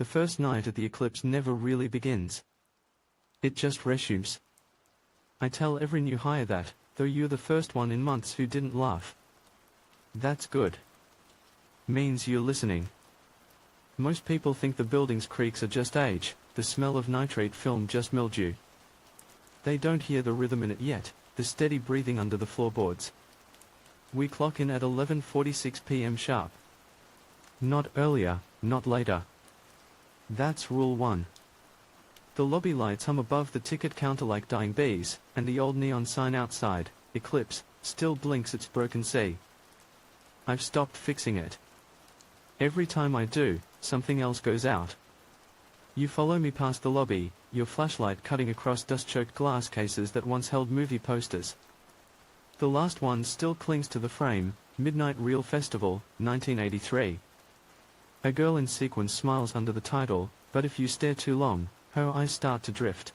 The first night at the Eclipse never really begins. It just resumes. I tell every new hire that, though you're the first one in months who didn't laugh. That's good. Means you're listening. Most people think the building's creaks are just age, the smell of nitrate film just mildew. They don't hear the rhythm in it yet, the steady breathing under the floorboards. We clock in at 11:46 p.m. sharp. Not earlier, not later. That's rule 1. The lobby lights hum above the ticket counter like dying bees, and the old neon sign outside, Eclipse, still blinks its broken sea. I've stopped fixing it. Every time I do, something else goes out. You follow me past the lobby, your flashlight cutting across dust-choked glass cases that once held movie posters. The last one still clings to the frame, Midnight Reel Festival, 1983. A girl in sequins smiles under the title, but if you stare too long, her eyes start to drift.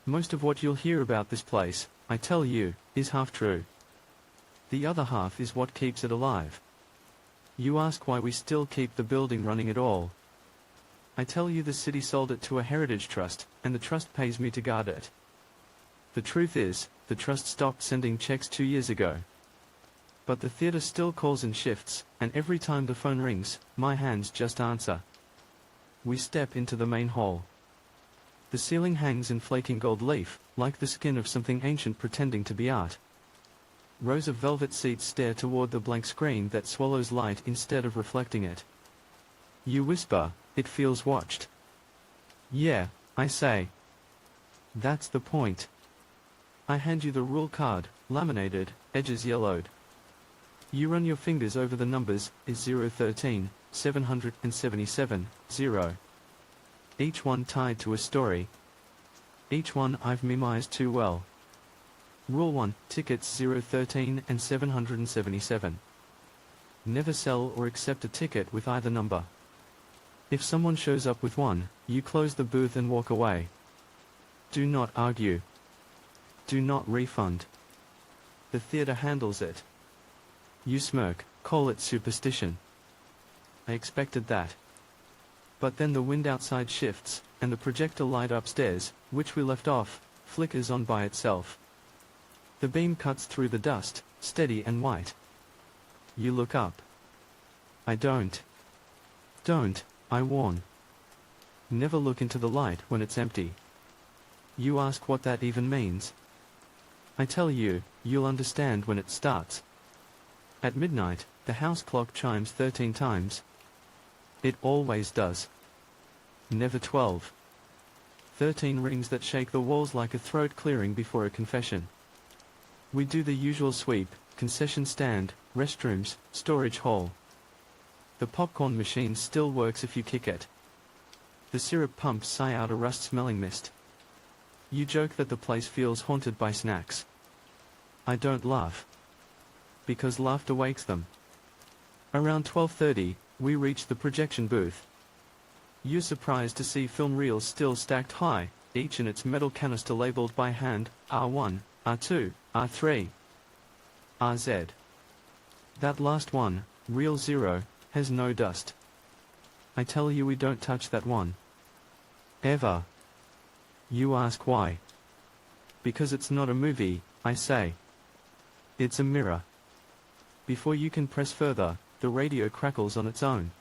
Most of what you'll hear about this place, I tell you, is half true. The other half is what keeps it alive. You ask why we still keep the building running at all. I tell you the city sold it to a heritage trust, and the trust pays me to guard it. The truth is, the trust stopped sending checks 2 years ago. But the theater still calls in shifts, and every time the phone rings, my hands just answer. We step into the main hall. The ceiling hangs in flaking gold leaf, like the skin of something ancient pretending to be art. Rows of velvet seats stare toward the blank screen that swallows light instead of reflecting it. You whisper, it feels watched. Yeah, I say. That's the point. I hand you the rule card, laminated, edges yellowed. You run your fingers over the numbers, is 013, 777, 0. Each one tied to a story. Each one I've memorized too well. Rule 1, tickets 013 and 777. Never sell or accept a ticket with either number. If someone shows up with one, you close the booth and walk away. Do not argue. Do not refund. The theater handles it. You smirk, call it superstition. I expected that. But then the wind outside shifts, and the projector light upstairs, which we left off, flickers on by itself. The beam cuts through the dust, steady and white. You look up. I don't. Don't, I warn. Never look into the light when it's empty. You ask what that even means. I tell you, you'll understand when it starts. At midnight, the house clock chimes 13 times. It always does. Never 12. 13 rings that shake the walls like a throat clearing before a confession. We do the usual sweep, concession stand, restrooms, storage hall. The popcorn machine still works if you kick it. The syrup pumps sigh out a rust-smelling mist. You joke that the place feels haunted by snacks. I don't laugh. Because laughter wakes them. Around 12:30, we reach the projection booth. You're surprised to see film reels still stacked high, each in its metal canister labeled by hand, R1, R2, R3, RZ. That last one, reel 0, has no dust. I tell you we don't touch that one. Ever. You ask why. Because it's not a movie, I say. It's a mirror. Before you can press further, the radio crackles on its own.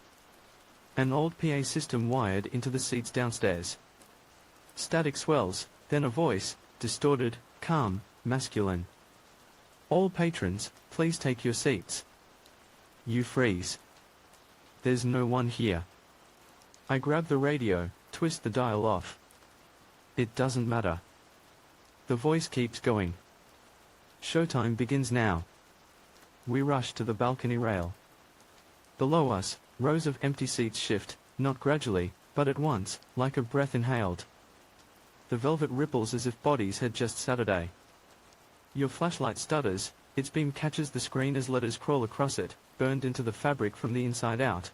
An old PA system wired into the seats downstairs. Static swells, then a voice, distorted, calm, masculine. All patrons, please take your seats. You freeze. There's no one here. I grab the radio, twist the dial off. It doesn't matter. The voice keeps going. Showtime begins now. We rush to the balcony rail. Below us, rows of empty seats shift, not gradually, but at once, like a breath inhaled. The velvet ripples as if bodies had just Saturday. Your flashlight stutters, its beam catches the screen as letters crawl across it, burned into the fabric from the inside out.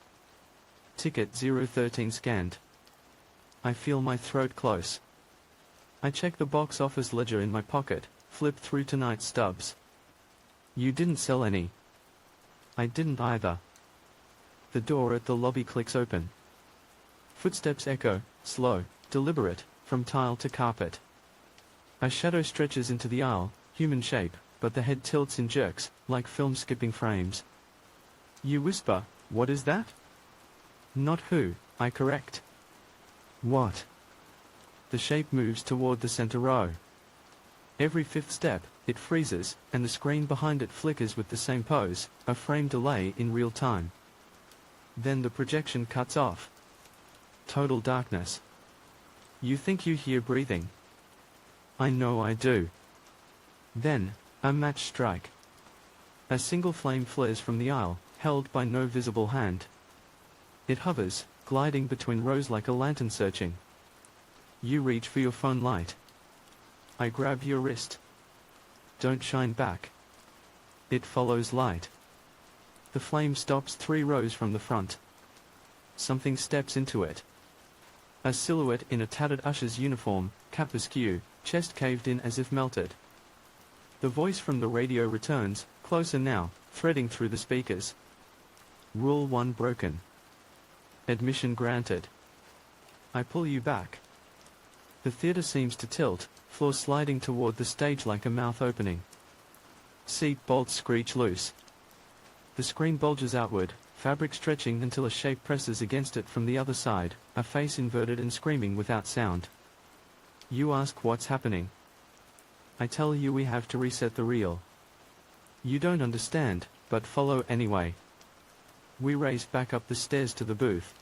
Ticket 013 scanned. I feel my throat close. I check the box office ledger in my pocket, flip through tonight's stubs. You didn't sell any. I didn't either. The door at the lobby clicks open. Footsteps echo, slow, deliberate, from tile to carpet. A shadow stretches into the aisle, human shape, but the head tilts in jerks, like film skipping frames. You whisper, "What is that?" Not who, I correct. What? The shape moves toward the center row. Every fifth step, it freezes, and the screen behind it flickers with the same pose, a frame delay in real time. Then the projection cuts off. Total darkness. You think you hear breathing. I know I do. Then, a match strike. A single flame flares from the aisle, held by no visible hand. It hovers, gliding between rows like a lantern searching. You reach for your phone light. I grab your wrist. Don't shine back. It follows light. The flame stops 3 rows from the front. Something steps into it. A silhouette in a tattered usher's uniform, cap askew, chest caved in as if melted. The voice from the radio returns, closer now, threading through the speakers. Rule 1 broken. Admission granted. I pull you back. The theater seems to tilt, floor sliding toward the stage like a mouth opening. Seat bolts screech loose. The screen bulges outward, fabric stretching until a shape presses against it from the other side, a face inverted and screaming without sound. You ask what's happening. I tell you we have to reset the reel. You don't understand, but follow anyway. We race back up the stairs to the booth.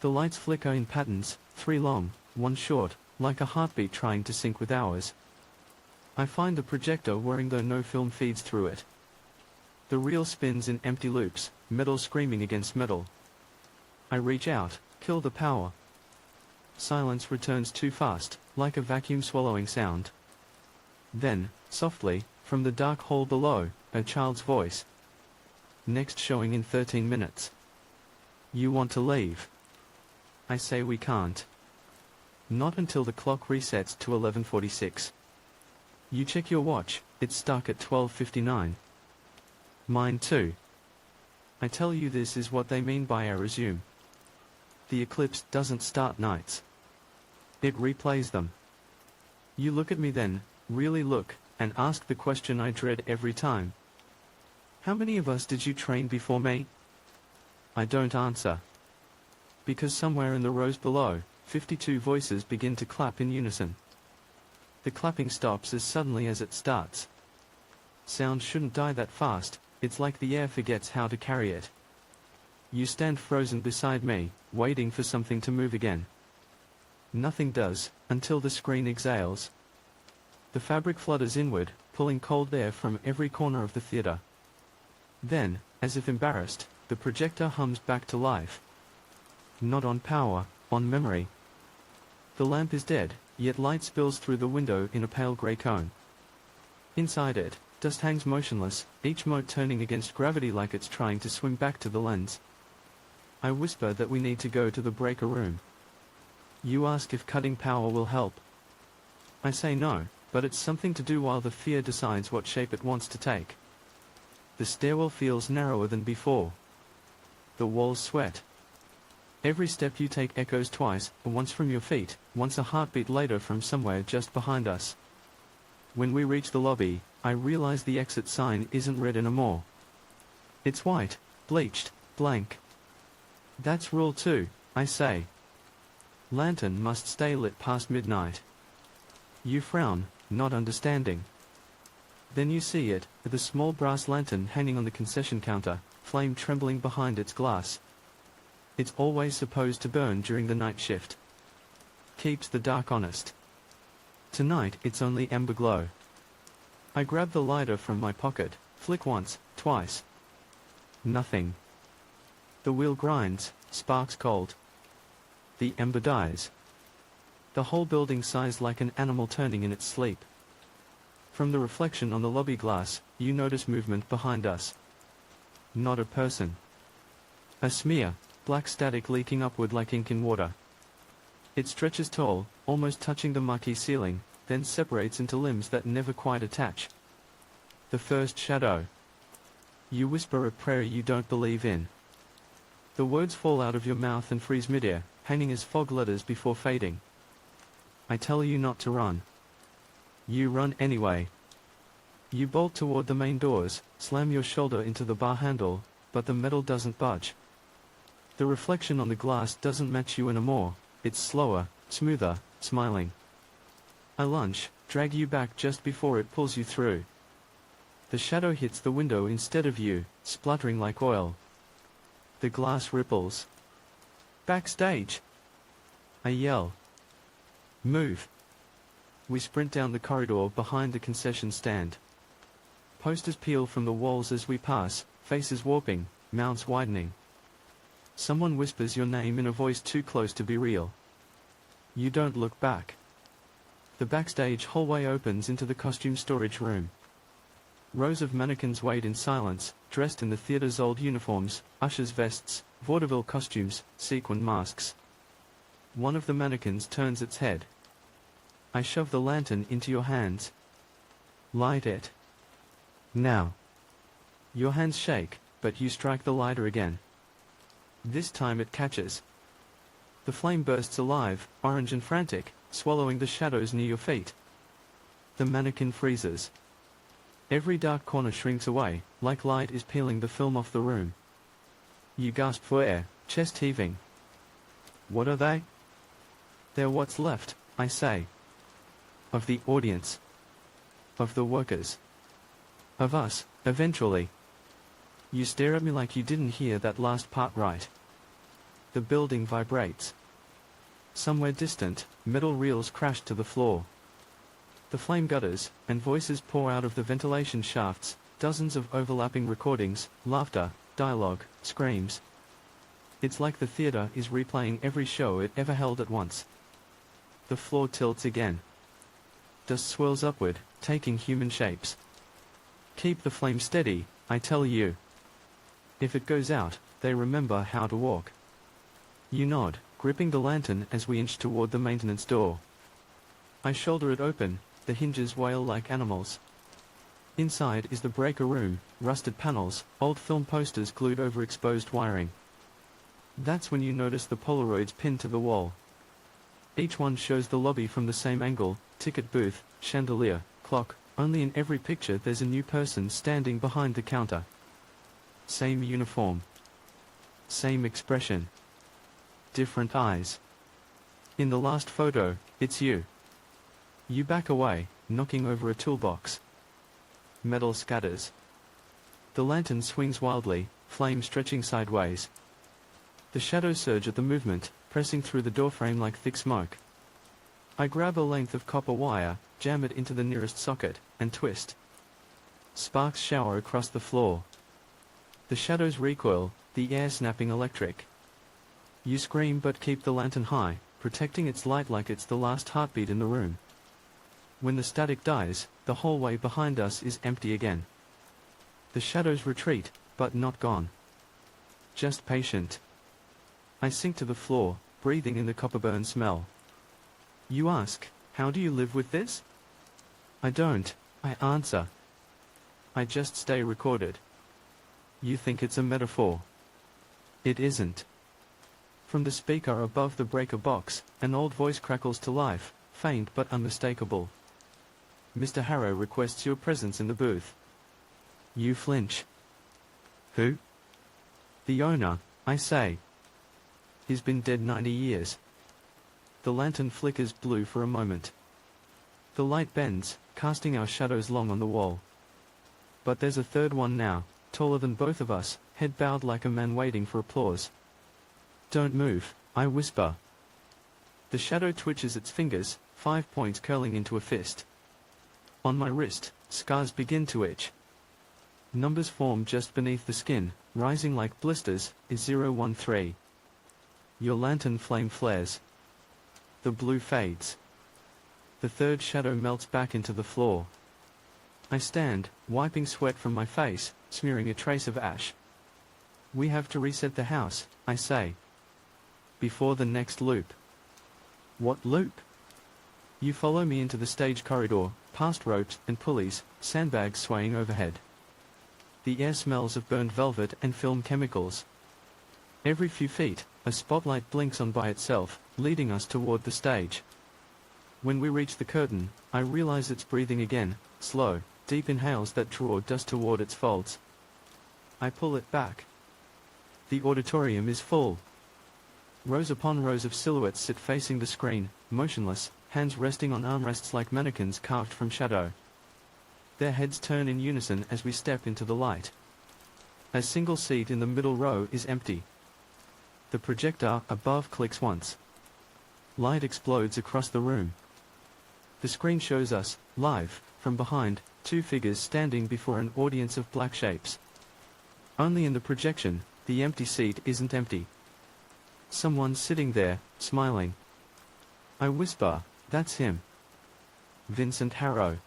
The lights flicker in patterns, 3 long, 1 short, like a heartbeat trying to sync with ours. I find the projector whirring though no film feeds through it. The reel spins in empty loops, metal screaming against metal. I reach out, kill the power. Silence returns too fast, like a vacuum swallowing sound. Then, softly, from the dark hall below, a child's voice. Next showing in 13 minutes. You want to leave? I say we can't. Not until the clock resets to 11:46. You check your watch, it's stuck at 12:59. Mine too. I tell you this is what they mean by I resume. The eclipse doesn't start nights. It replays them. You look at me then, really look, and ask the question I dread every time. How many of us did you train before me? I don't answer. Because somewhere in the rows below, 52 voices begin to clap in unison. The clapping stops as suddenly as it starts. Sound shouldn't die that fast, it's like the air forgets how to carry it. You stand frozen beside me, waiting for something to move again. Nothing does, until the screen exhales. The fabric flutters inward, pulling cold air from every corner of the theater. Then, as if embarrassed, the projector hums back to life. Not on power, on memory. The lamp is dead, yet light spills through the window in a pale grey cone. Inside it, dust hangs motionless, each mote turning against gravity like it's trying to swim back to the lens. I whisper that we need to go to the breaker room. You ask if cutting power will help. I say no, but it's something to do while the fear decides what shape it wants to take. The stairwell feels narrower than before. The walls sweat. Every step you take echoes twice, once from your feet, once a heartbeat later from somewhere just behind us. When we reach the lobby, I realize the exit sign isn't red anymore. It's white, bleached, blank. That's rule 2, I say. Lantern must stay lit past midnight. You frown, not understanding. Then you see it, the small brass lantern hanging on the concession counter, flame trembling behind its glass. It's always supposed to burn during the night shift. Keeps the dark honest. Tonight it's only ember glow. I grab the lighter from my pocket, flick once, twice. Nothing. The wheel grinds, sparks cold. The ember dies. The whole building sighs like an animal turning in its sleep. From the reflection on the lobby glass, you notice movement behind us. Not a person. A smear, black static leaking upward like ink in water. It stretches tall, almost touching the murky ceiling, then separates into limbs that never quite attach. The first shadow. You whisper a prayer you don't believe in. The words fall out of your mouth and freeze midair, hanging as fog letters before fading. I tell you not to run. You run anyway. You bolt toward the main doors, slam your shoulder into the bar handle, but the metal doesn't budge. The reflection on the glass doesn't match you anymore, it's slower, smoother, smiling. I lunge, drag you back just before it pulls you through. The shadow hits the window instead of you, spluttering like oil. The glass ripples. Backstage! I yell. Move! We sprint down the corridor behind the concession stand. Posters peel from the walls as we pass, faces warping, mouths widening. Someone whispers your name in a voice too close to be real. You don't look back. The backstage hallway opens into the costume storage room. Rows of mannequins wait in silence, dressed in the theater's old uniforms, ushers' vests, vaudeville costumes, sequin masks. One of the mannequins turns its head. I shove the lantern into your hands. Light it. Now. Your hands shake, but you strike the lighter again. This time it catches. The flame bursts alive, orange and frantic, swallowing the shadows near your feet. The mannequin freezes. Every dark corner shrinks away, like light is peeling the film off the room. You gasp for air, chest heaving. What are they? They're what's left, I say. Of the audience. Of the workers. Of us, eventually. You stare at me like you didn't hear that last part right. The building vibrates. Somewhere distant, metal reels crash to the floor. The flame gutters, and voices pour out of the ventilation shafts, dozens of overlapping recordings, laughter, dialogue, screams. It's like the theater is replaying every show it ever held at once. The floor tilts again. Dust swirls upward, taking human shapes. Keep the flame steady, I tell you. If it goes out, they remember how to walk. You nod, gripping the lantern as we inch toward the maintenance door. I shoulder it open, the hinges wail like animals. Inside is the breaker room, rusted panels, old film posters glued over exposed wiring. That's when you notice the Polaroids pinned to the wall. Each one shows the lobby from the same angle, ticket booth, chandelier, clock, only in every picture there's a new person standing behind the counter. Same uniform. Same expression. Different eyes. In the last photo, it's you. You back away, knocking over a toolbox. Metal scatters. The lantern swings wildly, flame stretching sideways. The shadows surge at the movement, pressing through the doorframe like thick smoke. I grab a length of copper wire, jam it into the nearest socket, and twist. Sparks shower across the floor. The shadows recoil, the air snapping electric. You scream but keep the lantern high, protecting its light like it's the last heartbeat in the room. When the static dies, the hallway behind us is empty again. The shadows retreat, but not gone. Just patient. I sink to the floor, breathing in the copper burn smell. You ask, how do you live with this? I don't, I answer. I just stay recorded. You think it's a metaphor. It isn't. From the speaker above the breaker box, an old voice crackles to life, faint but unmistakable. Mr. Harrow requests your presence in the booth. You flinch. Who? The owner, I say. He's been dead 90 years. The lantern flickers blue for a moment. The light bends, casting our shadows long on the wall. But there's a third one now, taller than both of us, head bowed like a man waiting for applause. Don't move, I whisper. The shadow twitches its fingers, 5 points curling into a fist. On my wrist, scars begin to itch. Numbers form just beneath the skin, rising like blisters, is 013. Your lantern flame flares. The blue fades. The third shadow melts back into the floor. I stand, wiping sweat from my face, smearing a trace of ash. We have to reset the house, I say. Before the next loop. What loop? You follow me into the stage corridor, past ropes and pulleys, sandbags swaying overhead. The air smells of burned velvet and film chemicals. Every few feet, a spotlight blinks on by itself, leading us toward the stage. When we reach the curtain, I realize it's breathing again, slow, deep inhales that draw dust toward its folds. I pull it back. The auditorium is full. Rows upon rows of silhouettes sit facing the screen, motionless, hands resting on armrests like mannequins carved from shadow. Their heads turn in unison as we step into the light. A single seat in the middle row is empty. The projector above clicks once. Light explodes across the room. The screen shows us, live, from behind, two figures standing before an audience of black shapes. Only in the projection, the empty seat isn't empty. Someone's sitting there, smiling. I whisper, "That's him. Vincent Harrow."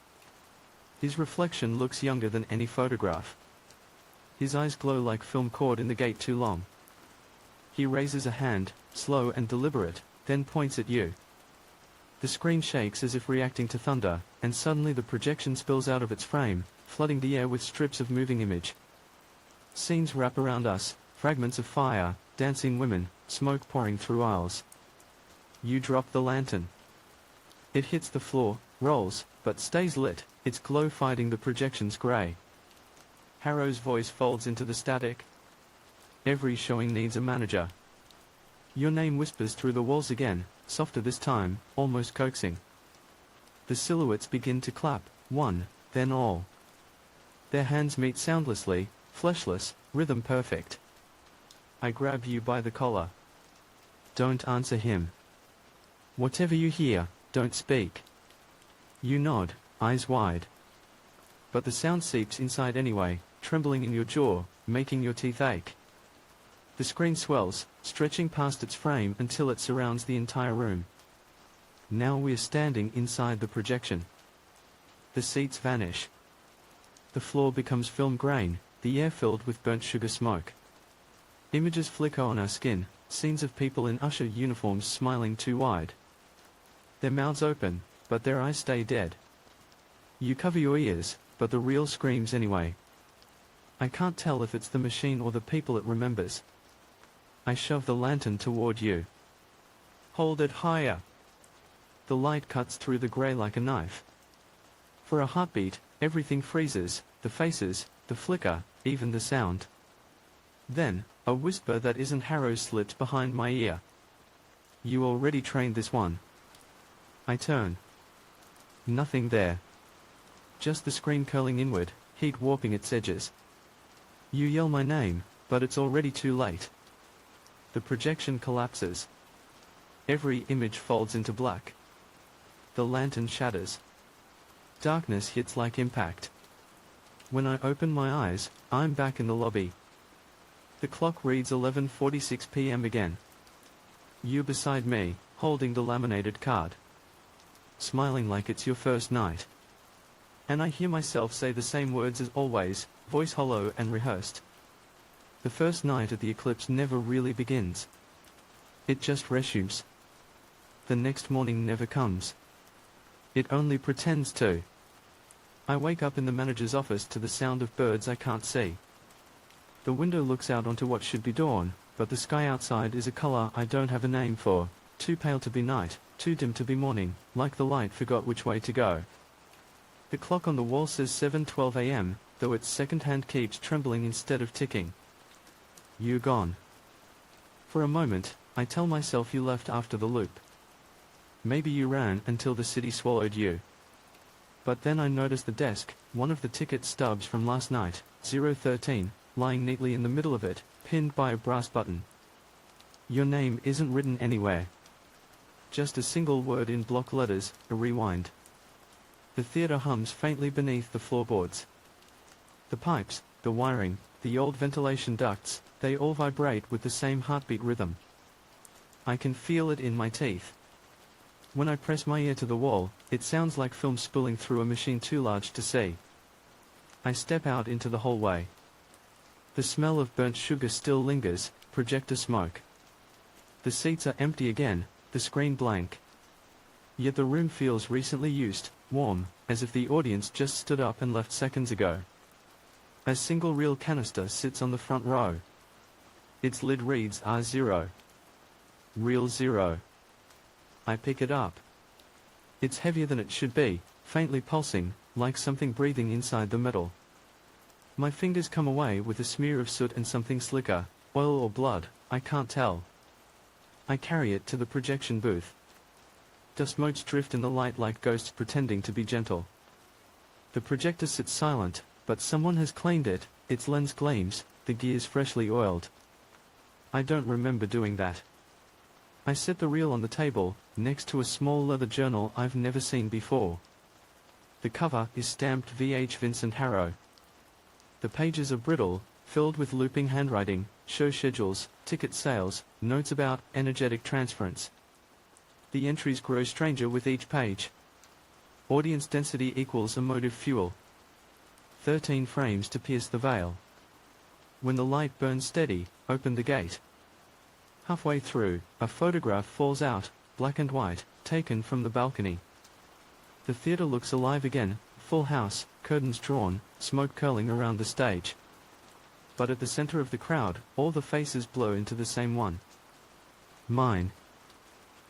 His reflection looks younger than any photograph. His eyes glow like film caught in the gate too long. He raises a hand, slow and deliberate, then points at you. The screen shakes as if reacting to thunder, and suddenly the projection spills out of its frame, flooding the air with strips of moving image. Scenes wrap around us, fragments of fire, dancing women, smoke pouring through aisles. You drop the lantern. It hits the floor, rolls, but stays lit, its glow fighting the projection's grey. Harrow's voice folds into the static. "Every showing needs a manager." Your name whispers through the walls again, softer this time, almost coaxing. The silhouettes begin to clap, one, then all. Their hands meet soundlessly, fleshless, rhythm perfect. I grab you by the collar. "Don't answer him. Whatever you hear, don't speak." You nod, eyes wide. But the sound seeps inside anyway, trembling in your jaw, making your teeth ache. The screen swells, stretching past its frame until it surrounds the entire room. Now we are standing inside the projection. The seats vanish. The floor becomes film grain, the air filled with burnt sugar smoke. Images flicker on our skin, scenes of people in usher uniforms smiling too wide. Their mouths open, but their eyes stay dead. You cover your ears, but the reel screams anyway. I can't tell if it's the machine or the people it remembers. I shove the lantern toward you. "Hold it higher." The light cuts through the grey like a knife. For a heartbeat, everything freezes, the faces, the flicker, even the sound. Then, a whisper that isn't Harrow slips behind my ear. "You already trained this one." I turn. Nothing there. Just the screen curling inward, heat warping its edges. You yell my name, but it's already too late. The projection collapses. Every image folds into black. The lantern shatters. Darkness hits like impact. When I open my eyes, I'm back in the lobby. The clock reads 11:46 p.m. again. You beside me, holding the laminated card. Smiling like it's your first night. And I hear myself say the same words as always, voice hollow and rehearsed. The first night at the Eclipse never really begins. It just resumes. The next morning never comes. It only pretends to. I wake up in the manager's office to the sound of birds I can't see. The window looks out onto what should be dawn, but the sky outside is a color I don't have a name for, too pale to be night, too dim to be morning, like the light forgot which way to go. The clock on the wall says 7:12 a.m., though its second hand keeps trembling instead of ticking. You're gone. For a moment, I tell myself you left after the loop. Maybe you ran until the city swallowed you. But then I notice the desk, one of the ticket stubs from last night, 013, lying neatly in the middle of it, pinned by a brass button. Your name isn't written anywhere. Just a single word in block letters, a rewind. The theater hums faintly beneath the floorboards. The pipes, the wiring, the old ventilation ducts, they all vibrate with the same heartbeat rhythm. I can feel it in my teeth. When I press my ear to the wall, it sounds like film spooling through a machine too large to see. I step out into the hallway. The smell of burnt sugar still lingers, projector smoke. The seats are empty again, the screen blank. Yet the room feels recently used, warm, as if the audience just stood up and left seconds ago. A single reel canister sits on the front row. Its lid reads R0. Real 0. I pick it up. It's heavier than it should be, faintly pulsing, like something breathing inside the metal. My fingers come away with a smear of soot and something slicker, oil or blood, I can't tell. I carry it to the projection booth. Dust motes drift in the light like ghosts pretending to be gentle. The projector sits silent, but someone has cleaned it, its lens gleams, the gears freshly oiled. I don't remember doing that. I set the reel on the table, next to a small leather journal I've never seen before. The cover is stamped VH Vincent Harrow. The pages are brittle, filled with looping handwriting, show schedules, ticket sales, notes about energetic transference. The entries grow stranger with each page. Audience density equals emotive fuel. 13 frames to pierce the veil. When the light burns steady, open the gate. Halfway through, a photograph falls out, black and white, taken from the balcony. The theater looks alive again, full house, curtains drawn, smoke curling around the stage. But at the center of the crowd, all the faces blow into the same one. Mine.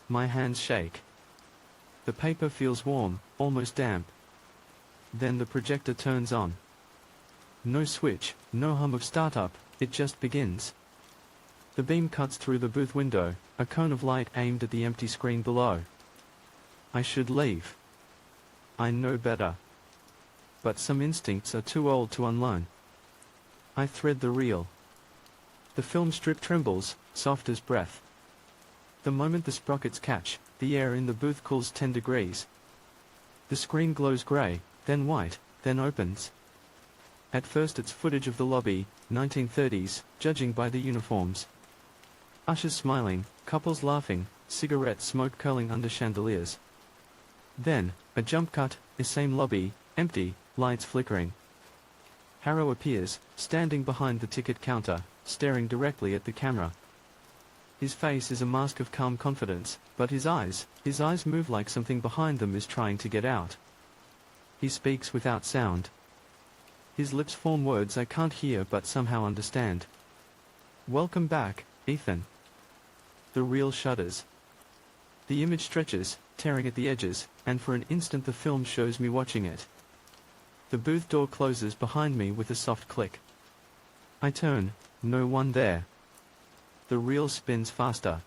My hands shake. The paper feels warm, almost damp. Then the projector turns on. No switch, no hum of startup, it just begins. The beam cuts through the booth window, a cone of light aimed at the empty screen below. I should leave. I know better. But some instincts are too old to unlearn. I thread the reel. The film strip trembles, soft as breath. The moment the sprockets catch, the air in the booth cools 10 degrees. The screen glows grey, then white, then opens. At first it's footage of the lobby, 1930s, judging by the uniforms. Ushers smiling, couples laughing, cigarette smoke curling under chandeliers. Then, a jump cut, the same lobby, empty, lights flickering. Harrow appears, standing behind the ticket counter, staring directly at the camera. His face is a mask of calm confidence, but his eyes move like something behind them is trying to get out. He speaks without sound. His lips form words I can't hear but somehow understand. Welcome back, Ethan. The reel shudders. The image stretches, tearing at the edges, and for an instant the film shows me watching it. The booth door closes behind me with a soft click. I turn, no one there. The reel spins faster.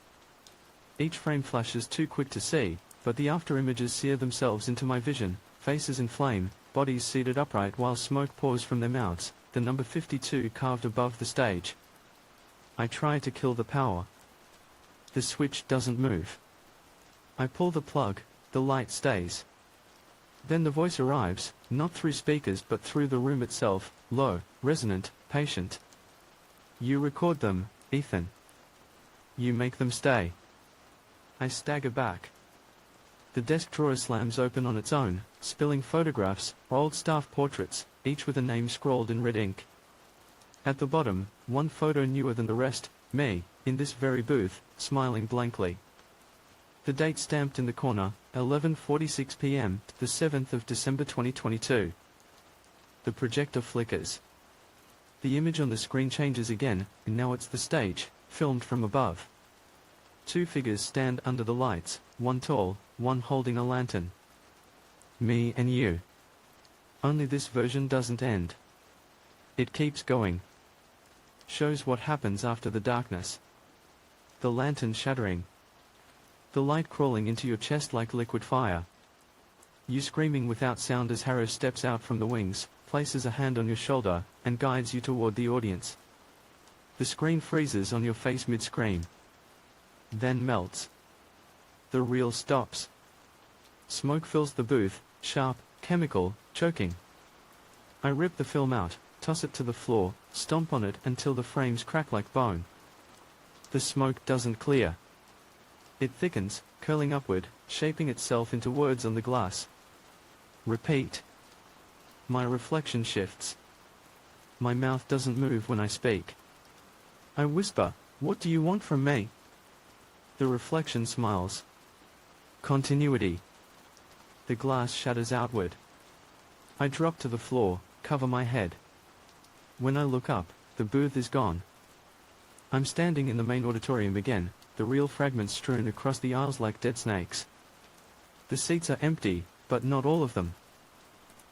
Each frame flashes too quick to see, but the after images sear themselves into my vision, faces in flame, bodies seated upright while smoke pours from their mouths, the number 52 carved above the stage. I try to kill the power. The switch doesn't move. I pull the plug, the light stays. Then the voice arrives, not through speakers but through the room itself, low, resonant, patient. You record them, Ethan. You make them stay. I stagger back. The desk drawer slams open on its own, spilling photographs, old staff portraits, each with a name scrawled in red ink. At the bottom, one photo newer than the rest, me, in this very booth, smiling blankly. The date stamped in the corner, 11:46 p.m., the 7th of December 2022. The projector flickers. The image on the screen changes again, and now it's the stage, filmed from above. Two figures stand under the lights, one tall, one holding a lantern. Me and you. Only this version doesn't end. It keeps going. Shows what happens after the darkness. The lantern shattering. The light crawling into your chest like liquid fire. You screaming without sound as Harrow steps out from the wings, places a hand on your shoulder, and guides you toward the audience. The screen freezes on your face mid-scream. Then melts. The reel stops. Smoke fills the booth, sharp, chemical, choking. I rip the film out, toss it to the floor, stomp on it until the frames crack like bone. The smoke doesn't clear. It thickens, curling upward, shaping itself into words on the glass. Repeat. My reflection shifts. My mouth doesn't move when I speak. I whisper, "What do you want from me?" The reflection smiles. Continuity. The glass shatters outward. I drop to the floor, cover my head. When I look up, the booth is gone. I'm standing in the main auditorium again, the reel fragments strewn across the aisles like dead snakes. The seats are empty, but not all of them.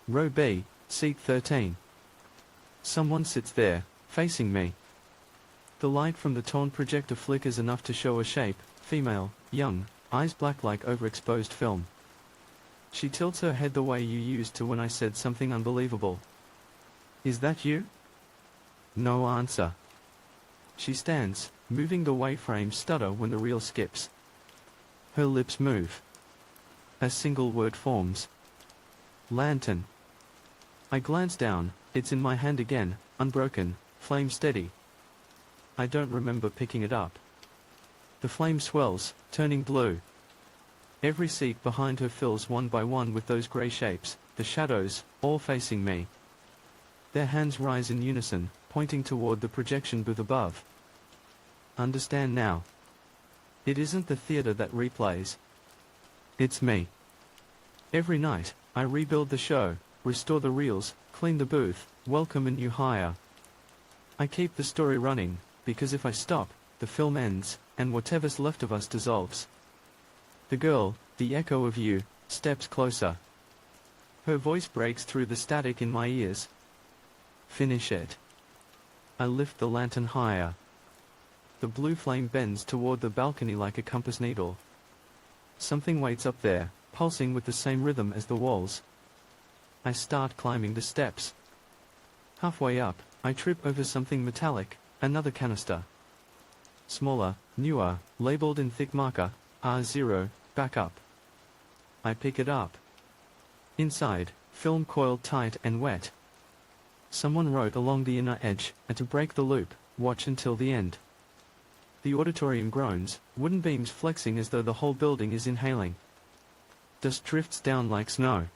Row B, seat 13. Someone sits there, facing me. The light from the torn projector flickers enough to show a shape, female, young, eyes black like overexposed film. She tilts her head the way you used to when I said something unbelievable. Is that you? No answer. She stands, moving the way frames stutter when the reel skips. Her lips move. A single word forms. Lantern. I glance down, it's in my hand again, unbroken, flame steady. I don't remember picking it up. The flame swells, turning blue. Every seat behind her fills one by one with those grey shapes, the shadows, all facing me. Their hands rise in unison, pointing toward the projection booth above. Understand now. It isn't the theater that replays. It's me. Every night, I rebuild the show, restore the reels, clean the booth, welcome a new hire. I keep the story running, because if I stop, the film ends, and whatever's left of us dissolves. The girl, the echo of you, steps closer. Her voice breaks through the static in my ears. Finish it. I lift the lantern higher. The blue flame bends toward the balcony like a compass needle. Something waits up there, pulsing with the same rhythm as the walls. I start climbing the steps. Halfway up, I trip over something metallic, another canister. Smaller, newer, labeled in thick marker, R0, back up. I pick it up. Inside, film coiled tight and wet. Someone wrote along the inner edge, and to break the loop, watch until the end. The auditorium groans, wooden beams flexing as though the whole building is inhaling. Dust drifts down like snow.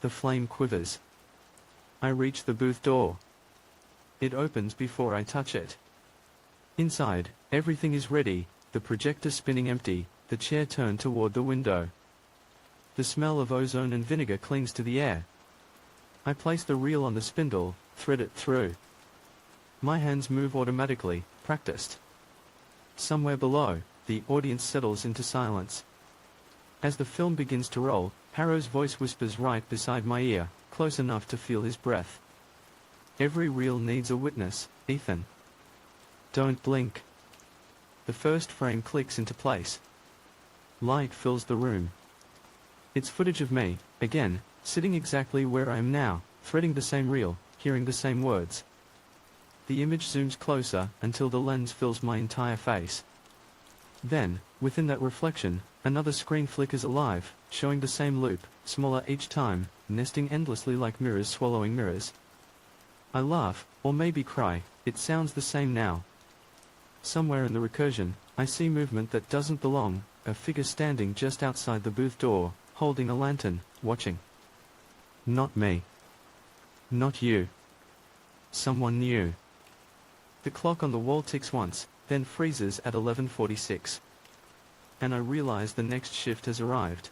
The flame quivers. I reach the booth door. It opens before I touch it. Inside, everything is ready, the projector spinning empty, the chair turned toward the window. The smell of ozone and vinegar clings to the air. I place the reel on the spindle, thread it through. My hands move automatically, practiced. Somewhere below, the audience settles into silence. As the film begins to roll, Harrow's voice whispers right beside my ear, close enough to feel his breath. Every reel needs a witness, Ethan. Don't blink. The first frame clicks into place. Light fills the room. It's footage of me, again, sitting exactly where I am now, threading the same reel, hearing the same words. The image zooms closer until the lens fills my entire face. Then, within that reflection, another screen flickers alive, showing the same loop, smaller each time, nesting endlessly like mirrors swallowing mirrors. I laugh, or maybe cry, it sounds the same now. Somewhere in the recursion, I see movement that doesn't belong, a figure standing just outside the booth door, holding a lantern, watching. Not me. Not you. Someone new. The clock on the wall ticks once, then freezes at 11:46. And I realize the next shift has arrived.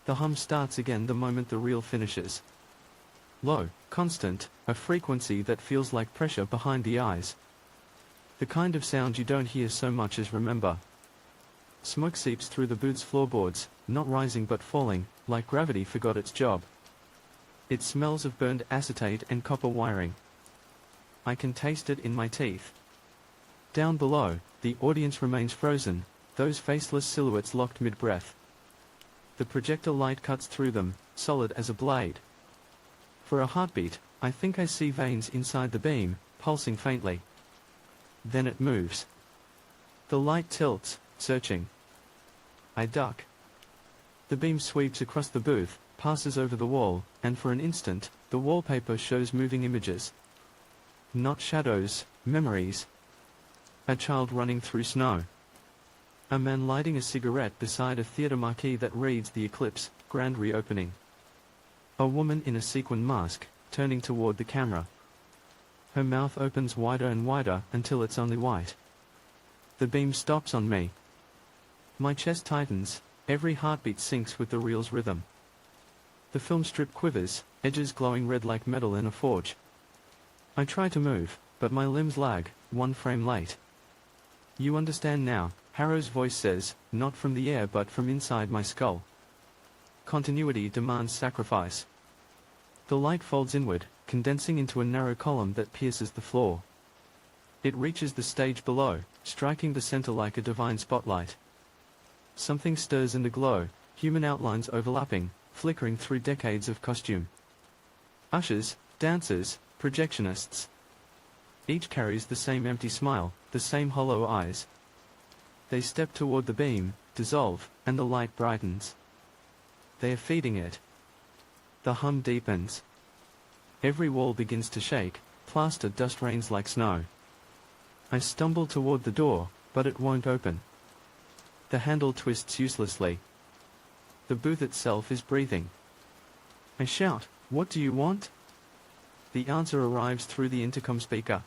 The hum starts again the moment the reel finishes. Low, constant, a frequency that feels like pressure behind the eyes. The kind of sound you don't hear so much as remember. Smoke seeps through the booth's floorboards, not rising but falling, like gravity forgot its job. It smells of burned acetate and copper wiring. I can taste it in my teeth. Down below, the audience remains frozen, those faceless silhouettes locked mid-breath. The projector light cuts through them, solid as a blade. For a heartbeat, I think I see veins inside the beam, pulsing faintly. Then it moves. The light tilts, searching. I duck. The beam sweeps across the booth, passes over the wall, and for an instant, the wallpaper shows moving images. Not shadows, memories. A child running through snow. A man lighting a cigarette beside a theater marquee that reads the Eclipse, grand reopening. A woman in a sequin mask, turning toward the camera. Her mouth opens wider and wider until it's only white. The beam stops on me. My chest tightens, every heartbeat syncs with the reel's rhythm. The film strip quivers, edges glowing red like metal in a forge. I try to move, but my limbs lag, one frame late. You understand now, Harrow's voice says, not from the air but from inside my skull. Continuity demands sacrifice. The light folds inward, condensing into a narrow column that pierces the floor. It reaches the stage below, striking the center like a divine spotlight. Something stirs in the glow, human outlines overlapping, flickering through decades of costume. Ushers, dancers, projectionists. Each carries the same empty smile, the same hollow eyes. They step toward the beam, dissolve, and the light brightens. They are feeding it. The hum deepens. Every wall begins to shake, plaster dust rains like snow. I stumble toward the door, but it won't open. The handle twists uselessly. The booth itself is breathing. I shout, "What do you want?" The answer arrives through the intercom speaker.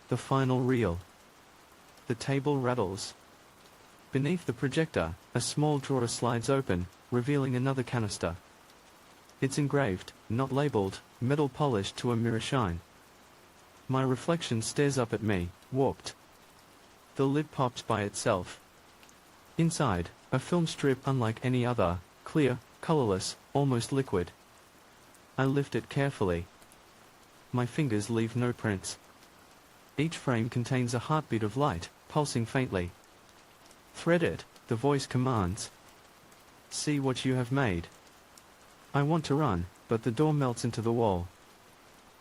The final reel. The table rattles. Beneath the projector, a small drawer slides open, revealing another canister. It's engraved, not labeled, metal polished to a mirror shine. My reflection stares up at me, warped. The lid pops by itself. Inside, a film strip unlike any other, clear, colorless, almost liquid. I lift it carefully. My fingers leave no prints. Each frame contains a heartbeat of light, pulsing faintly. Thread it, the voice commands. See what you have made. I want to run, but the door melts into the wall.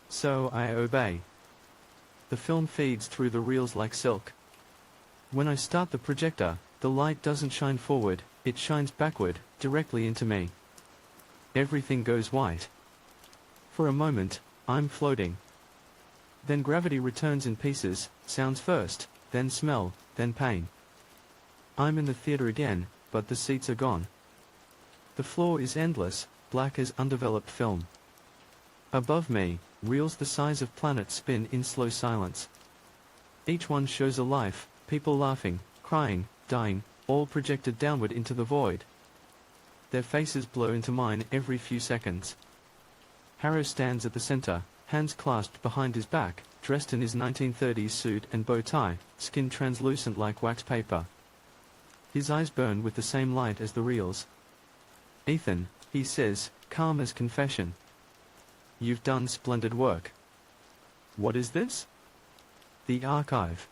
So I obey. The film feeds through the reels like silk. When I start the projector, the light doesn't shine forward, it shines backward, directly into me. Everything goes white. For a moment, I'm floating. Then gravity returns in pieces, sounds first, then smell, then pain. I'm in the theater again, but the seats are gone. The floor is endless, black as undeveloped film. Above me, reels the size of planets spin in slow silence. Each one shows a life, people laughing, crying, dying, all projected downward into the void. Their faces blur into mine every few seconds. Harrow stands at the center, hands clasped behind his back, dressed in his 1930s suit and bow tie, skin translucent like wax paper. His eyes burn with the same light as the reels. "Ethan," he says, calm as confession. "You've done splendid work." "What is this?" "The archive.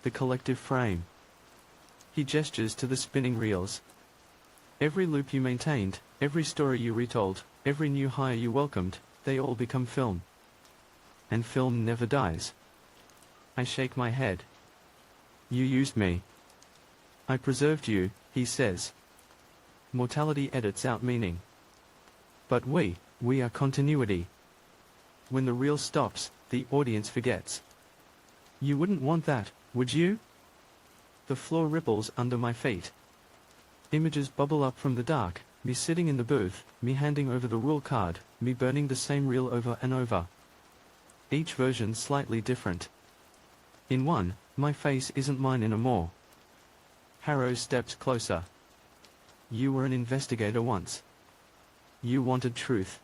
The collective frame." He gestures to the spinning reels. "Every loop you maintained, every story you retold, every new hire you welcomed, they all become film. And film never dies." I shake my head. "You used me." "I preserved you," he says. "Mortality edits out meaning. But we are continuity. When the reel stops, the audience forgets. You wouldn't want that, would you?" The floor ripples under my feet. Images bubble up from the dark, me sitting in the booth, me handing over the rule card, me burning the same reel over and over. Each version slightly different. In one, my face isn't mine anymore. Harrow steps closer. "You were an investigator once. You wanted truth.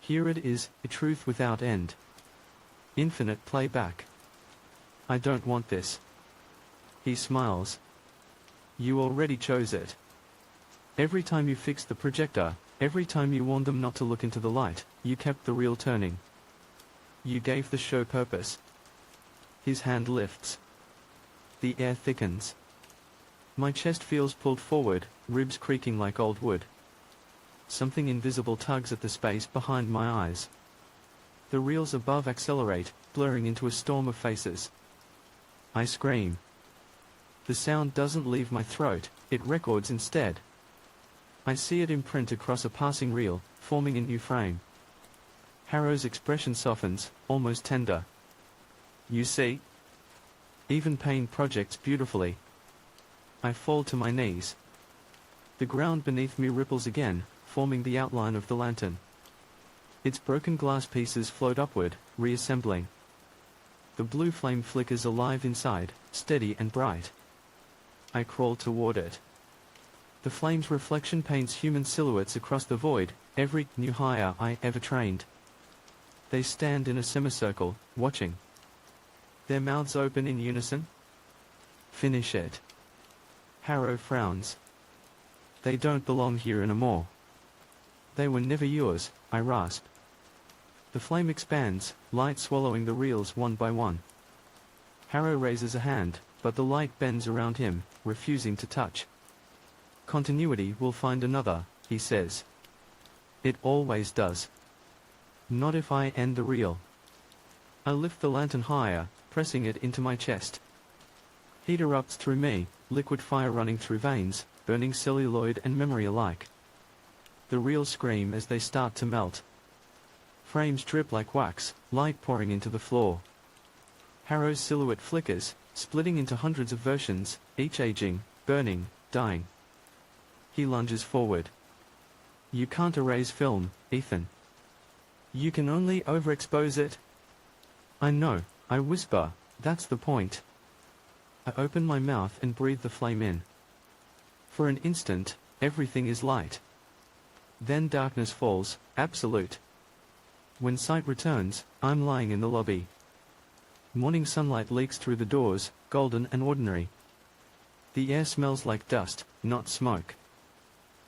Here it is, a truth without end. Infinite playback. I don't want this." He smiles. "You already chose it. Every time you fixed the projector, every time you warned them not to look into the light, you kept the reel turning. You gave the show purpose." His hand lifts. The air thickens. My chest feels pulled forward, ribs creaking like old wood. Something invisible tugs at the space behind my eyes. The reels above accelerate, blurring into a storm of faces. I scream. The sound doesn't leave my throat, it records instead. I see it imprint across a passing reel, forming a new frame. Harrow's expression softens, almost tender. "You see? Even pain projects beautifully." I fall to my knees. The ground beneath me ripples again, forming the outline of the lantern. Its broken glass pieces float upward, reassembling. The blue flame flickers alive inside, steady and bright. I crawl toward it. The flame's reflection paints human silhouettes across the void, every new hire I ever trained. They stand in a semicircle, watching. Their mouths open in unison. Finish it. Harrow frowns. They don't belong here anymore. They were never yours, I rasp. The flame expands, light swallowing the reels one by one. Harrow raises a hand, but the light bends around him, refusing to touch. Continuity will find another, he says. It always does. Not if I end the reel. I lift the lantern higher, pressing it into my chest. Heat erupts through me, liquid fire running through veins, burning celluloid and memory alike. The reels scream as they start to melt. Frames drip like wax, light pouring into the floor. Harrow's silhouette flickers, splitting into hundreds of versions, each aging, burning, dying. He lunges forward. You can't erase film, Ethan. You can only overexpose it. I know, I whisper, that's the point. I open my mouth and breathe the flame in. For an instant, everything is light. Then darkness falls, absolute. When sight returns, I'm lying in the lobby. Morning sunlight leaks through the doors, golden and ordinary. The air smells like dust, not smoke.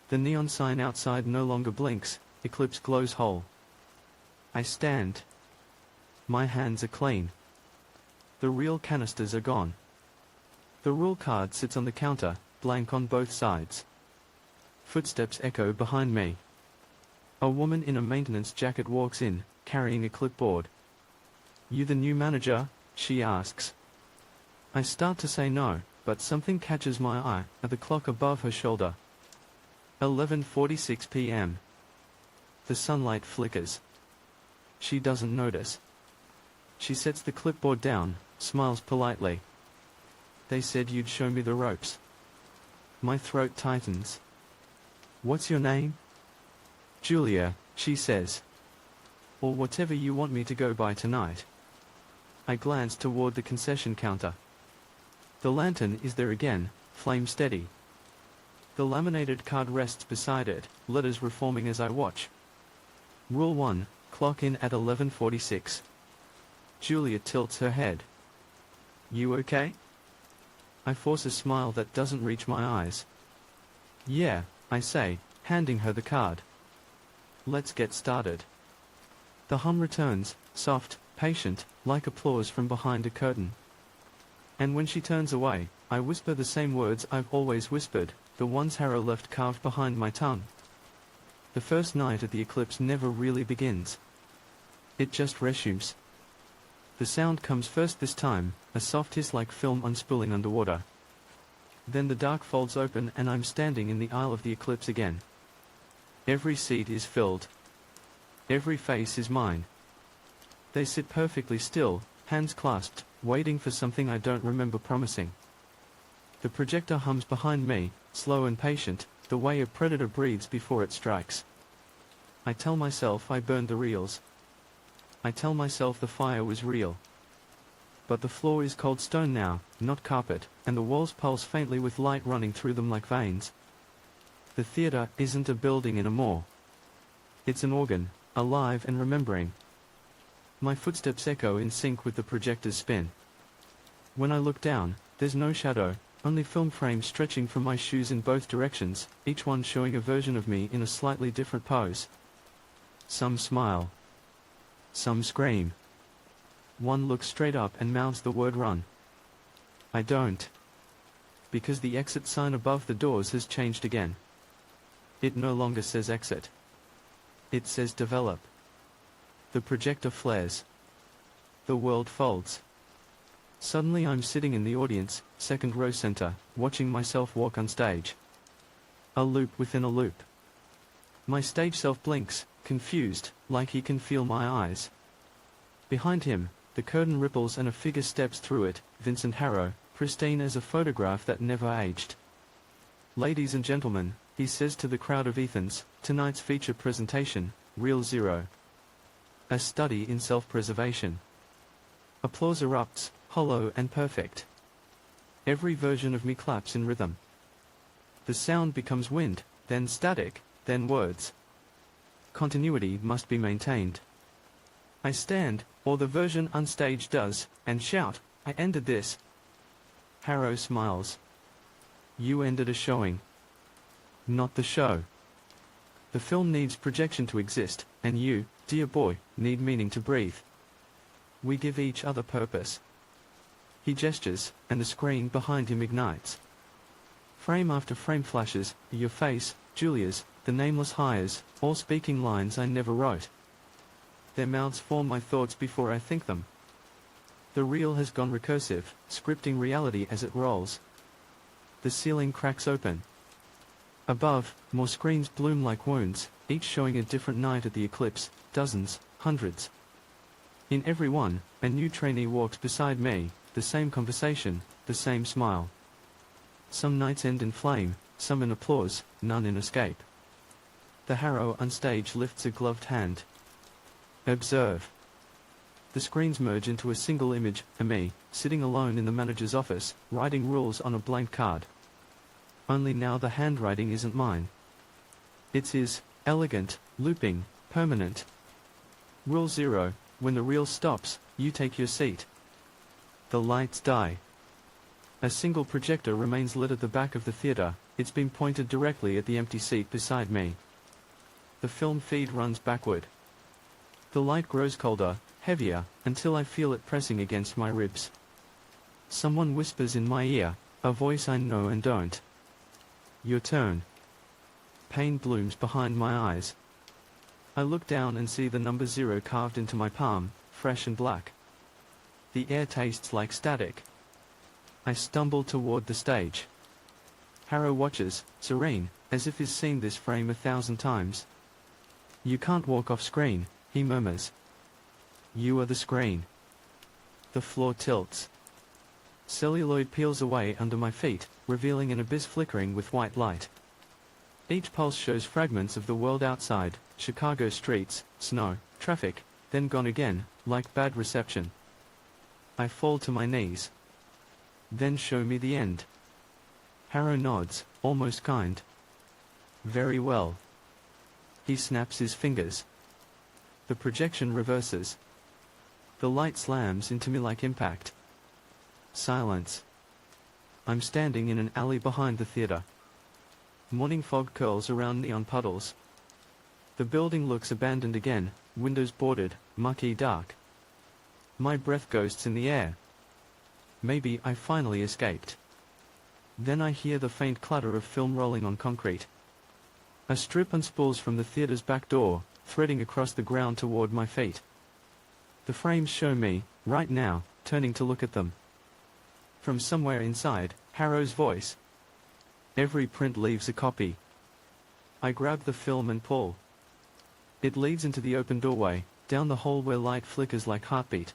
The neon sign outside no longer blinks, Eclipse glows whole. I stand. My hands are clean. The real canisters are gone. The rule card sits on the counter, blank on both sides. Footsteps echo behind me. A woman in a maintenance jacket walks in, carrying a clipboard. You the new manager? She asks. I start to say no, but something catches my eye, at the clock above her shoulder. 11:46 p.m. The sunlight flickers. She doesn't notice. She sets the clipboard down, smiles politely. They said you'd show me the ropes. My throat tightens. What's your name? Julia, she says. Or whatever you want me to go by tonight. I glance toward the concession counter. The lantern is there again, flame steady. The laminated card rests beside it, letters reforming as I watch. Rule 1, clock in at 11:46. Julia tilts her head. You okay? I force a smile that doesn't reach my eyes. Yeah, I say, handing her the card. Let's get started. The hum returns, soft, patient, like applause from behind a curtain. And when she turns away, I whisper the same words I've always whispered, the ones Harrow left carved behind my tongue. The first night at the Eclipse never really begins. It just resumes. The sound comes first this time, a soft hiss like film unspooling underwater. Then the dark folds open and I'm standing in the aisle of the Eclipse again. Every seat is filled. Every face is mine. They sit perfectly still, hands clasped, waiting for something I don't remember promising. The projector hums behind me, slow and patient, the way a predator breathes before it strikes. I tell myself I burned the reels. I tell myself the fire was real. But the floor is cold stone now, not carpet, and the walls pulse faintly with light running through them like veins. The theater isn't a building anymore. It's an organ, alive and remembering. My footsteps echo in sync with the projector's spin. When I look down, there's no shadow, only film frames stretching from my shoes in both directions, each one showing a version of me in a slightly different pose. Some smile. Some scream. One looks straight up and mouths the word run. I don't. Because the exit sign above the doors has changed again. It no longer says exit. It says develop. The projector flares. The world folds. Suddenly I'm sitting in the audience, second row center, watching myself walk on stage. A loop within a loop. My stage self blinks, confused, like he can feel my eyes. Behind him, the curtain ripples and a figure steps through it, Vincent Harrow, pristine as a photograph that never aged. Ladies and gentlemen, he says to the crowd of Ethans, tonight's feature presentation, Reel Zero. A study in self-preservation. Applause erupts, hollow and perfect. Every version of me claps in rhythm. The sound becomes wind, then static, then words. Continuity must be maintained. I stand, or the version unstage does, and shout, I ended this. Harrow smiles. You ended a showing. Not the show. The film needs projection to exist, and you, dear boy, need meaning to breathe. We give each other purpose. He gestures, and the screen behind him ignites. Frame after frame flashes, your face, Julia's, the nameless hires, all speaking lines I never wrote. Their mouths form my thoughts before I think them. The reel has gone recursive, scripting reality as it rolls. The ceiling cracks open. Above, more screens bloom like wounds, each showing a different night at the Eclipse, dozens, hundreds. In every one, a new trainee walks beside me, the same conversation, the same smile. Some nights end in flame, some in applause, none in escape. The Harrow on stage lifts a gloved hand. Observe. The screens merge into a single image, of me, sitting alone in the manager's office, writing rules on a blank card. Only now the handwriting isn't mine. It's his, elegant, looping, permanent. Rule 0, when the reel stops, you take your seat. The lights die. A single projector remains lit at the back of the theater, it's been pointed directly at the empty seat beside me. The film feed runs backward. The light grows colder, heavier, until I feel it pressing against my ribs. Someone whispers in my ear, a voice I know and don't. Your turn. Pain blooms behind my eyes. I look down and see the number 0 carved into my palm, fresh and black. The air tastes like static. I stumble toward the stage. Harrow watches, serene, as if he's seen this frame 1,000 times. You can't walk off screen, he murmurs. You are the screen. The floor tilts. Celluloid peels away under my feet, revealing an abyss flickering with white light. Each pulse shows fragments of the world outside, Chicago streets, snow, traffic, then gone again, like bad reception. I fall to my knees. Then show me the end. Harrow nods, almost kind. Very well. He snaps his fingers. The projection reverses. The light slams into me like impact. Silence. I'm standing in an alley behind the theater. Morning fog curls around neon puddles. The building looks abandoned again, windows boarded, mucky dark. My breath ghosts in the air. Maybe I finally escaped. Then I hear the faint clatter of film rolling on concrete. A strip unspools from the theater's back door, threading across the ground toward my feet. The frames show me, right now, turning to look at them. From somewhere inside, Harrow's voice. Every print leaves a copy. I grab the film and pull. It leads into the open doorway, down the hall where light flickers like heartbeat.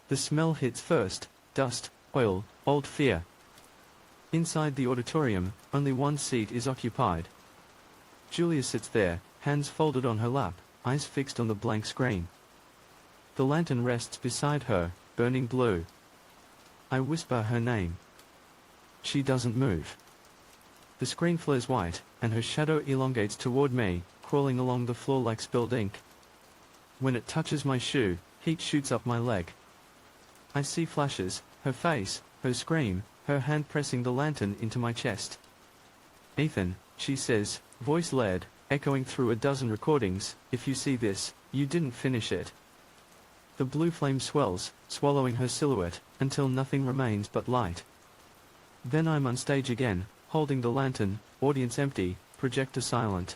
The smell hits first, dust, oil, old fear. Inside the auditorium, only one seat is occupied. Julia sits there, hands folded on her lap, eyes fixed on the blank screen. The lantern rests beside her, burning blue. I whisper her name. She doesn't move. The screen flares white, and her shadow elongates toward me, crawling along the floor like spilled ink. When it touches my shoe, heat shoots up my leg. I see flashes, her face, her scream, her hand pressing the lantern into my chest. Ethan, she says, voice lead, echoing through a dozen recordings, if you see this, you didn't finish it. The blue flame swells, swallowing her silhouette, until nothing remains but light. Then I'm on stage again, holding the lantern, audience empty, projector silent.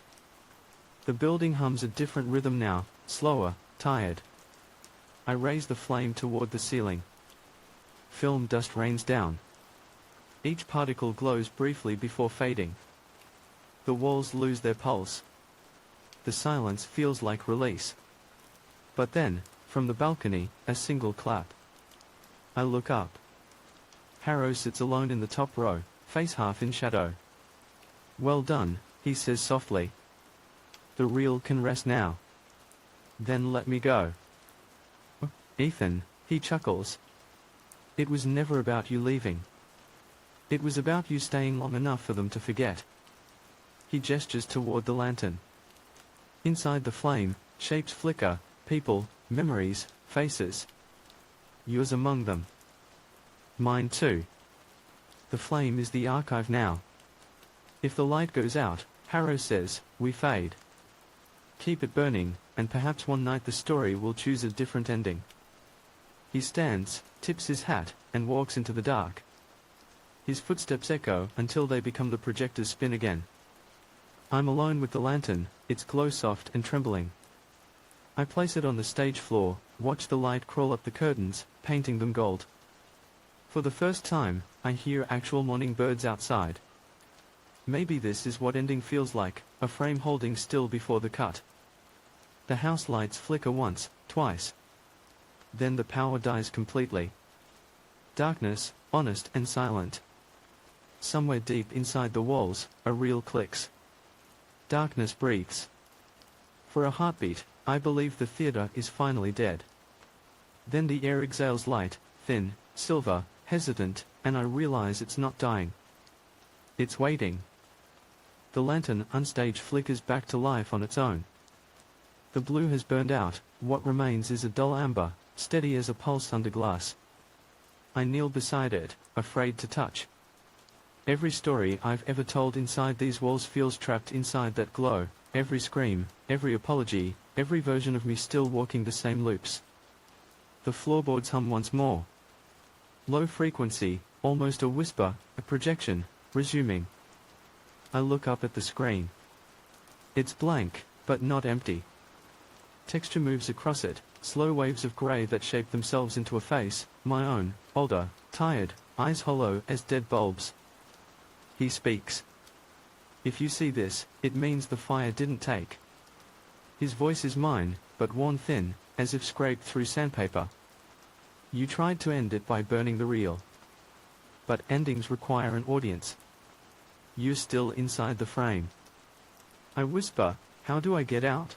The building hums a different rhythm now, slower, tired. I raise the flame toward the ceiling. Film dust rains down. Each particle glows briefly before fading. The walls lose their pulse. The silence feels like release. But then, from the balcony, a single clap. I look up. Harrow sits alone in the top row, face half in shadow. Well done, he says softly. The reel can rest now. Then let me go. Ethan, he chuckles. It was never about you leaving. It was about you staying long enough for them to forget. He gestures toward the lantern. Inside the flame, shapes flicker, people, memories, faces. Yours among them. Mine too. The flame is the archive now. If the light goes out, Harrow says, we fade. Keep it burning, and perhaps one night the story will choose a different ending. He stands, tips his hat, and walks into the dark. His footsteps echo until they become the projector's spin again. I'm alone with the lantern, its glow soft and trembling. I place it on the stage floor, watch the light crawl up the curtains, painting them gold. For the first time, I hear actual morning birds outside. Maybe this is what ending feels like, a frame holding still before the cut. The house lights flicker once, twice. Then the power dies completely. Darkness, honest and silent. Somewhere deep inside the walls, a reel clicks. Darkness breathes. For a heartbeat, I believe the theater is finally dead. Then the air exhales light, thin, silver, hesitant, and I realize it's not dying. It's waiting. The lantern unstage flickers back to life on its own. The blue has burned out, what remains is a dull amber, steady as a pulse under glass. I kneel beside it, afraid to touch. Every story I've ever told inside these walls feels trapped inside that glow, every scream, every apology, every version of me still walking the same loops. The floorboards hum once more. Low frequency, almost a whisper, a projection, resuming. I look up at the screen. It's blank, but not empty. Texture moves across it, slow waves of grey that shape themselves into a face, my own, older, tired, eyes hollow as dead bulbs. He speaks. If you see this, it means the fire didn't take. His voice is mine, but worn thin, as if scraped through sandpaper. You tried to end it by burning the reel. But endings require an audience. You're still inside the frame. I whisper, how do I get out?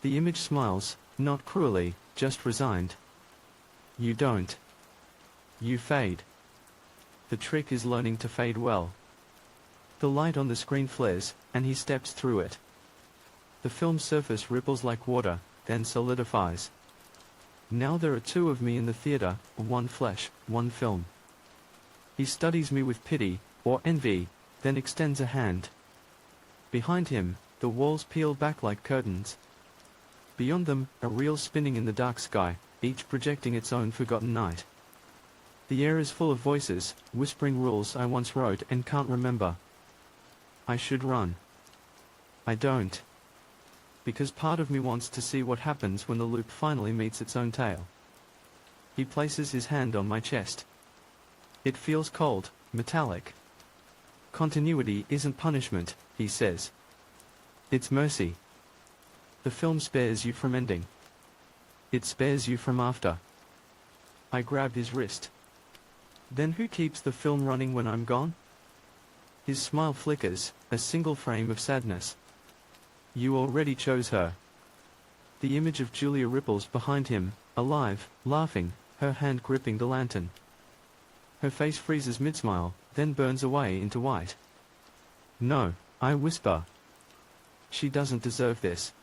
The image smiles, not cruelly, just resigned. You don't. You fade. The trick is learning to fade well. The light on the screen flares, and he steps through it. The film's surface ripples like water, then solidifies. Now there are two of me in the theater, one flesh, one film. He studies me with pity, or envy, then extends a hand. Behind him, the walls peel back like curtains. Beyond them, a reel spinning in the dark sky, each projecting its own forgotten night. The air is full of voices, whispering rules I once wrote and can't remember. I should run. I don't. Because part of me wants to see what happens when the loop finally meets its own tail. He places his hand on my chest. It feels cold, metallic. Continuity isn't punishment, he says. It's mercy. The film spares you from ending. It spares you from after. I grab his wrist. Then who keeps the film running when I'm gone? His smile flickers, a single frame of sadness. You already chose her. The image of Julia ripples behind him, alive, laughing, her hand gripping the lantern. Her face freezes mid-smile, then burns away into white. No, I whisper. She doesn't deserve this.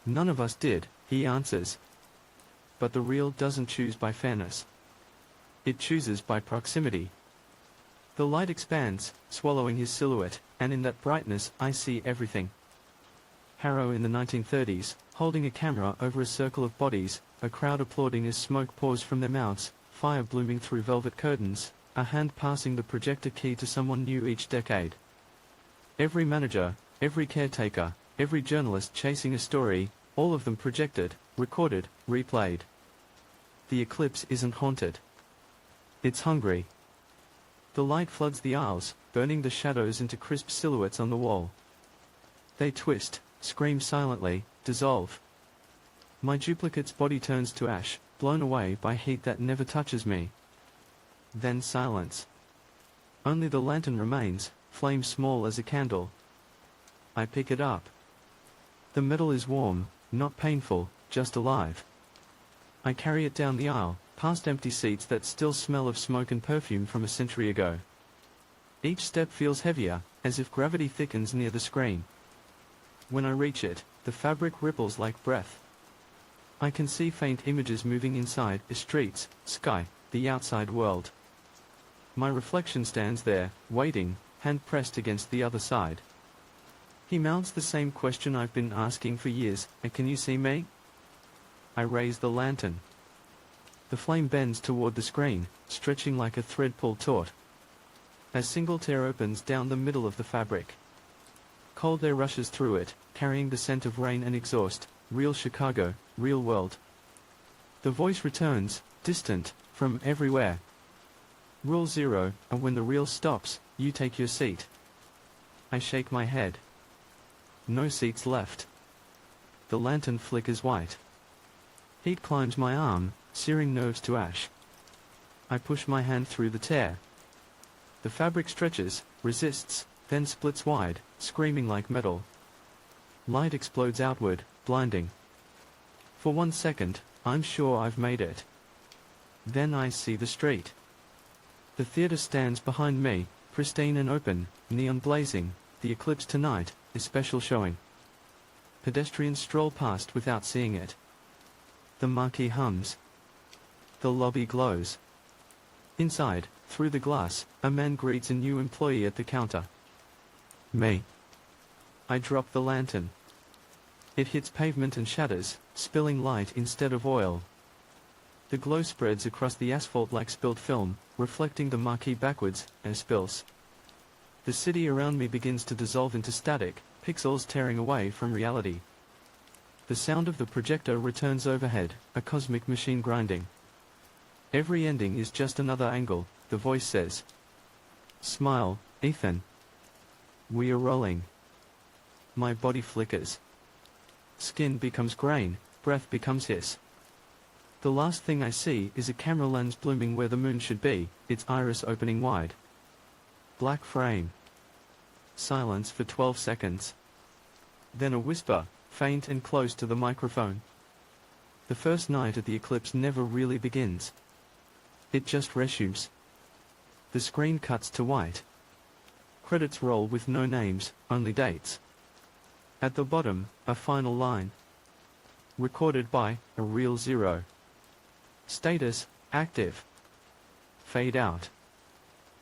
None of us did, he answers. But the reel doesn't choose by fairness. It chooses by proximity. The light expands, swallowing his silhouette, and in that brightness I see everything. Harrow in the 1930s, holding a camera over a circle of bodies, a crowd applauding as smoke pours from their mouths, fire blooming through velvet curtains, a hand passing the projector key to someone new each decade. Every manager, every caretaker, every journalist chasing a story, all of them projected, recorded, replayed. The eclipse isn't haunted. It's hungry. The light floods the aisles, burning the shadows into crisp silhouettes on the wall. They twist, scream silently, dissolve. My duplicate's body turns to ash, blown away by heat that never touches me. Then silence. Only the lantern remains, flame small as a candle. I pick it up. The metal is warm, not painful, just alive. I carry it down the aisle, past empty seats that still smell of smoke and perfume from a century ago. Each step feels heavier, as if gravity thickens near the screen. When I reach it, the fabric ripples like breath. I can see faint images moving inside, streets, sky, the outside world. My reflection stands there, waiting, hand pressed against the other side. He mounts the same question I've been asking for years, can you see me? I raise the lantern. The flame bends toward the screen, stretching like a thread pulled taut. A single tear opens down the middle of the fabric. Cold air rushes through it, carrying the scent of rain and exhaust. Real Chicago, real world. The voice returns, distant, from everywhere. Rule 0, and when the reel stops, you take your seat. I shake my head. No seats left. The lantern flickers white. Heat climbs my arm, searing nerves to ash. I push my hand through the tear. The fabric stretches, resists, then splits wide, screaming like metal. Light explodes outward, blinding. For 1 second, I'm sure I've made it. Then I see the street. The theater stands behind me, pristine and open, neon blazing. The Eclipse tonight, a special showing. Pedestrians stroll past without seeing it. The marquee hums. The lobby glows. Inside, through the glass, a man greets a new employee at the counter. Me. I drop the lantern. It hits pavement and shatters, spilling light instead of oil. The glow spreads across the asphalt like spilled film, reflecting the marquee backwards, and spills. The city around me begins to dissolve into static, pixels tearing away from reality. The sound of the projector returns overhead, a cosmic machine grinding. Every ending is just another angle, the voice says. Smile, Ethan. We are rolling. My body flickers. Skin becomes grain, breath becomes hiss. The last thing I see is a camera lens blooming where the moon should be, its iris opening wide. Black frame. Silence for 12 seconds. Then a whisper, faint and close to the microphone. The first night at the Eclipse never really begins. It just resumes. The screen cuts to white. Credits roll with no names, only dates. At the bottom, a final line. Recorded by a real 0. Status, active. Fade out.